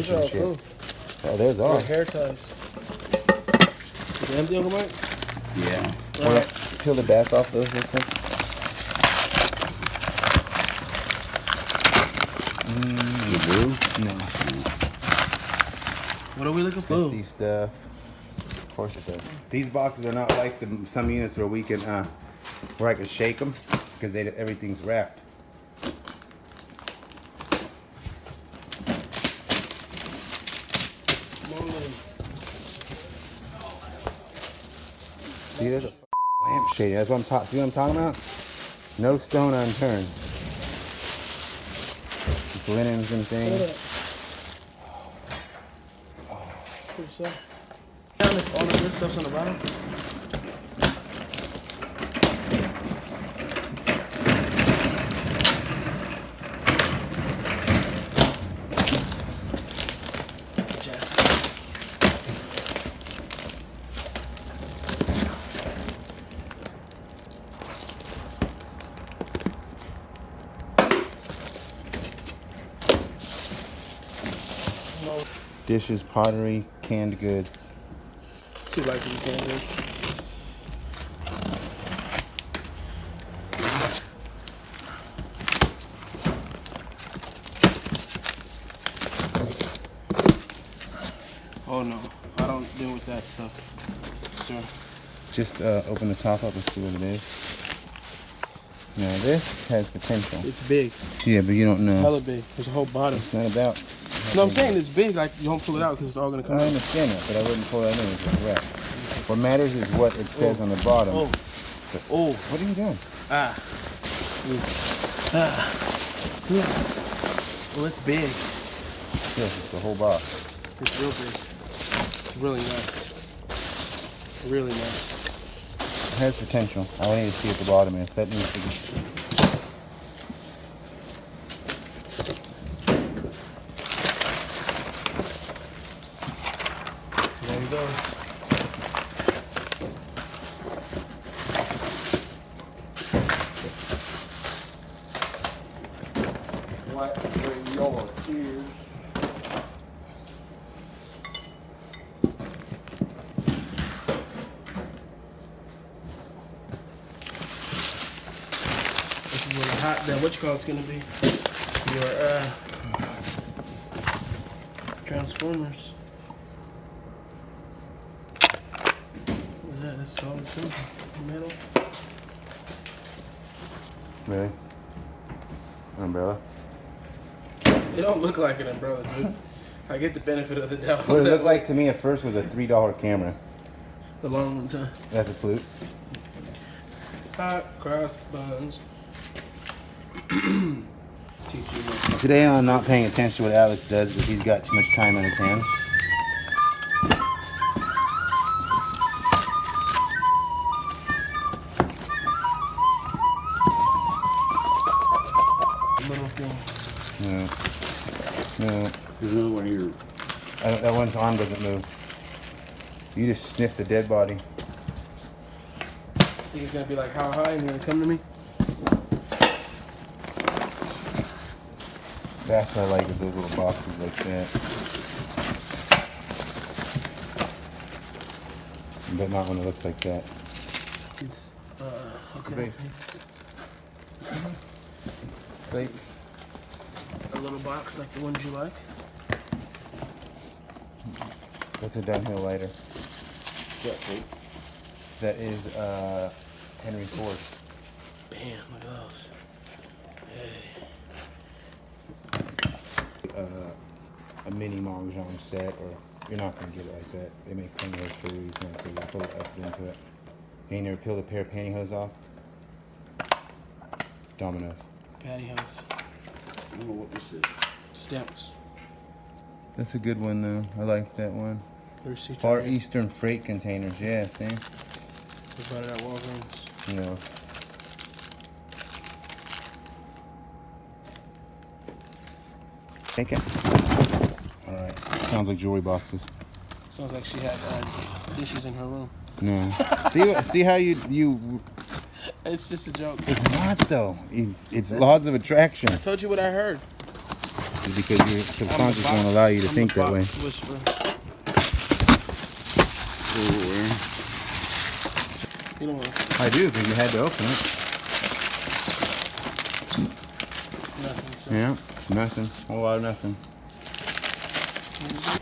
These are all cool. Oh, there's all. Hair ties. Is it empty, Uncle Mike? Yeah. All right. Peel the back off those real quick. You do? No. What are we looking for? Misty stuff. Of course it does. These boxes are not like some units where we can, where I can shake them because everything's wrapped. See, there's a lampshade. That's what I'm talking. See what I'm talking about? No stone unturned. Just linens and things. All the good stuff's on the bottom. Dishes, pottery, canned goods. See, like these canned goods. Oh no, I don't deal with that stuff, sir. Just open the top up and see what it is. Now this has potential. It's big. Yeah, but you don't know. Hella big. There's a whole bottom. It's not about. No, I'm saying it's big. Like you don't pull it out because it's all gonna come I out. understand that, but I wouldn't pull that in as a wrap. What matters is what it says on the bottom. Oh. Oh. What are you doing? Ah. Ah. Well, it's big. Yes, it's the whole box. It's real big. It's really nice. Really nice. It has potential. All I need to see at the bottom is that needs to be. There he goes. What for your tears? This is where the hot, that what you call it's gonna be. Your Transformers. What is that? That's solid simple. Metal. Really? Umbrella? It don't look like an umbrella, dude. I get the benefit of the doubt. What it looked like to me at first was a $3 camera. The long ones, huh? That's a flute. Hot cross buns. Today I'm not paying attention to what Alex does because he's got too much time on his hands. Little thing. No. No. There's another one here. That one's arm doesn't move. You just sniff the dead body. Think it's gonna be like how high and you're gonna come to me? That's what I like is those little boxes like that. But not when it looks like that. It's okay. Like, A little box like the ones you like. what's a downhill lighter? That is Henry Ford. Bam, look at those. Hey. A mini Mahjong set, or you're not gonna get it like that. They make pantyhose for a reason. They put a little effort into it. You ain't never peeled a pair of pantyhose off? Dominoes. Pantyhose. I don't know what this is. Stamps. That's a good one though. I like that one. Far Eastern freight containers. Yeah, see? We bought it at Walgreens. No. Take it. All right. Sounds like jewelry boxes. Sounds like she had dishes in her room. No. see how you. It's just a joke. It's not though. It's laws of attraction. I told you what I heard. is because your subconscious won't allow you to think that way. You don't want I do, because you had to open it. nothing. So. Yeah, nothing. A whole lot of nothing.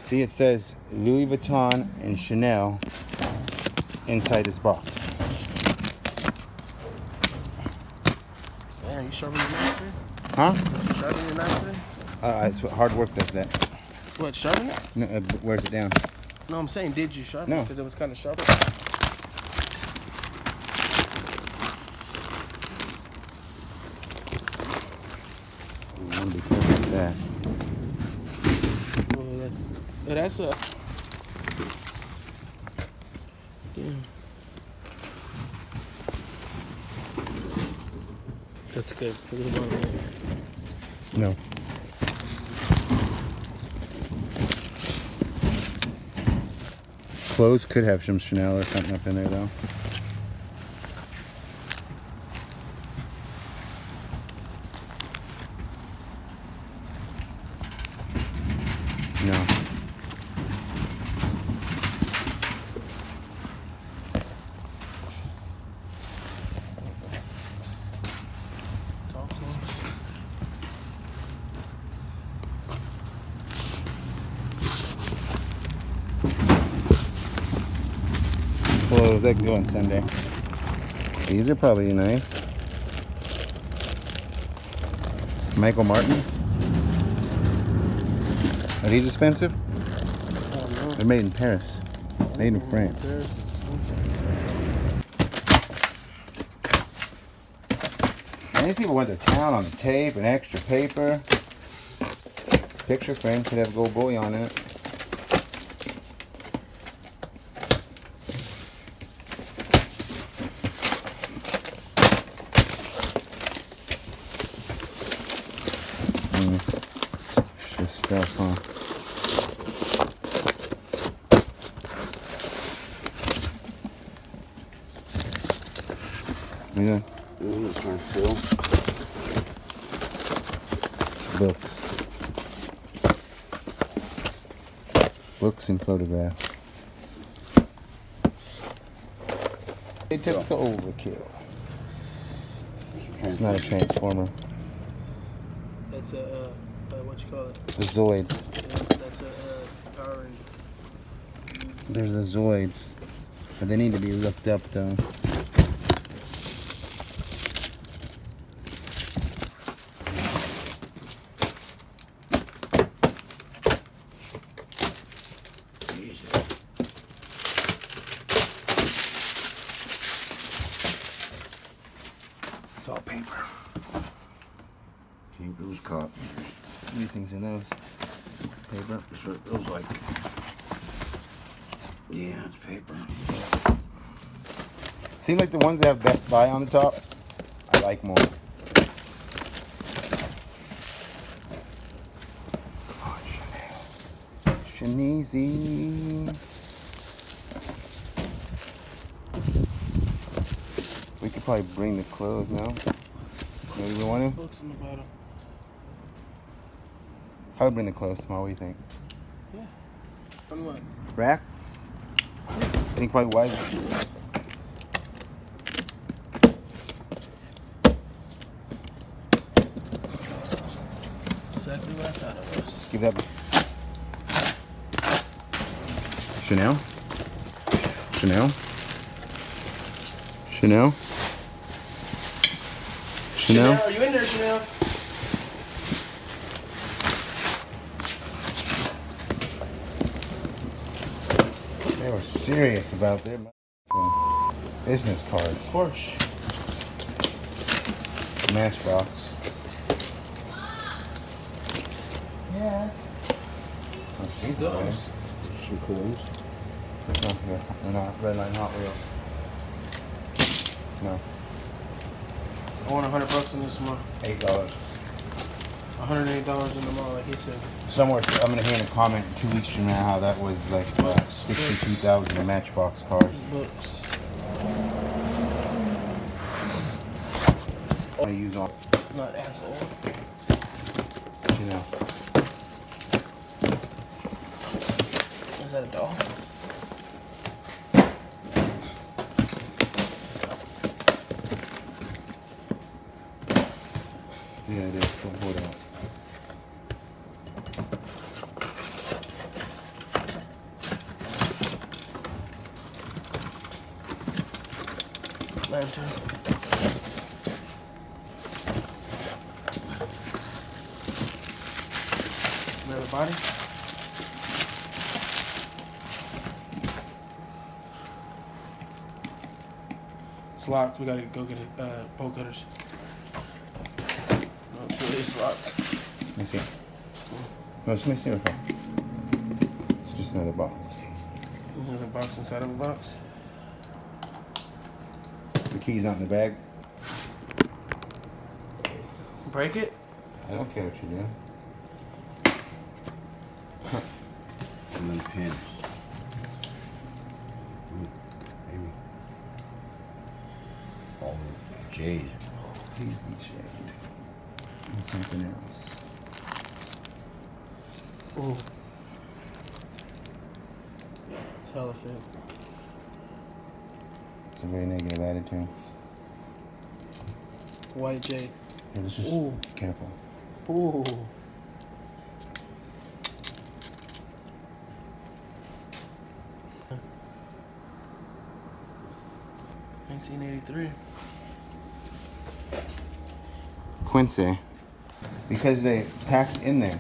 See, it says Louis Vuitton and Chanel inside this box. Man, you sharpening your knife today? Huh? You sharpening your knife today? It's hard work does that. What, sharpen it? No, wears it down. No, I'm saying, did you sharpen No. it? Because it was kind of sharp. You want to be careful with that. Well, that's a... Damn. That's good. Look at the bottom there. No. Clothes could have some Chanel or something up in there though. No. Talk close. Well, how's that going Sunday? These are probably nice. Michael Martin. Are these expensive? I don't know. They're made in Paris. Made in France. And these people went to town on the tape and extra paper. Picture frame could have gold bullion in it. Just stuff, huh? Yeah. This one, Phil. Books. Books and photographs. They took the overkill. It's not a transformer. That's a, what you call it? The Zoids. Yeah, that's a power ranger. There's the Zoids. But they need to be looked up though. It's all paper. Think those copies. Everything's in those. Paper. So those like. Yeah, it's paper. Seem like the ones that have Best Buy on the top, I like more. Come on, Chanel. Shanizy. We could probably bring the clothes now. Maybe we want to? Books in the bottom. I would bring the clothes tomorrow. What do you think? Yeah. On what? Rack? I think probably white. Exactly what I thought it was. Give that. Chanel? Chanel? Chanel? Chanel? Are you in there, Chanel? They were serious about their business cards. Of course. Matchbox. Yes. Oh, she's Those. nice. Some clothes. Oh, yeah. They're not Red Line Hot Wheels. No. I want $100 in this month. $8. $108 in the mall, like he said. Somewhere, I'm gonna hear in a comment 2 weeks from now how that was like 62,000 Matchbox cars. Books. I use all, Not asshole. you know. that a doll? Yeah, it is. Don't hold out. Lantern. Another body. It's locked. We gotta go get it. Bolt cutters. No, it's really locked. Let me see. No, just let me see real quick. It's just another box. Another box inside of a box. The key's not in the bag. Break it. I don't care what you do. And then pins. Maybe. All jade. Please be jade. And something else. Ooh. It's hella fit. It's a very negative attitude. White jade. Yeah, let's just Ooh. be careful. Ooh. $1983. Quincy. Because they packed in there.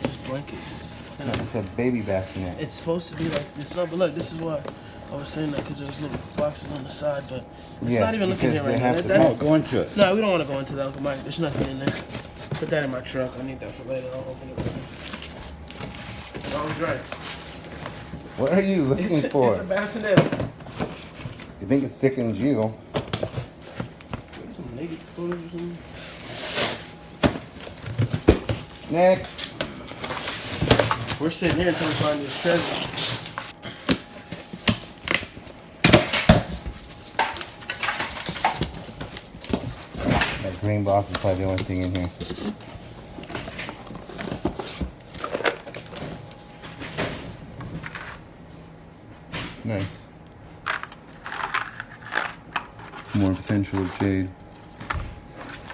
Just blankets. No, it's a baby bassinet. It's supposed to be like this. No, but look, this is why I was saying that, because there's little boxes on the side, but it's Yeah, not even looking here because right they now. have to- Oh, go into it. No, we don't want to go into that, Uncle Mike. There's nothing in there. Put that in my truck. I need that for later. I'll open it. I was right. What are you looking It's for? a bassinet. You think it sickens you? Maybe some naked photos or something. Next. We're sitting here until we find this treasure. That green box is probably the only thing in here. Nice. More potential of jade.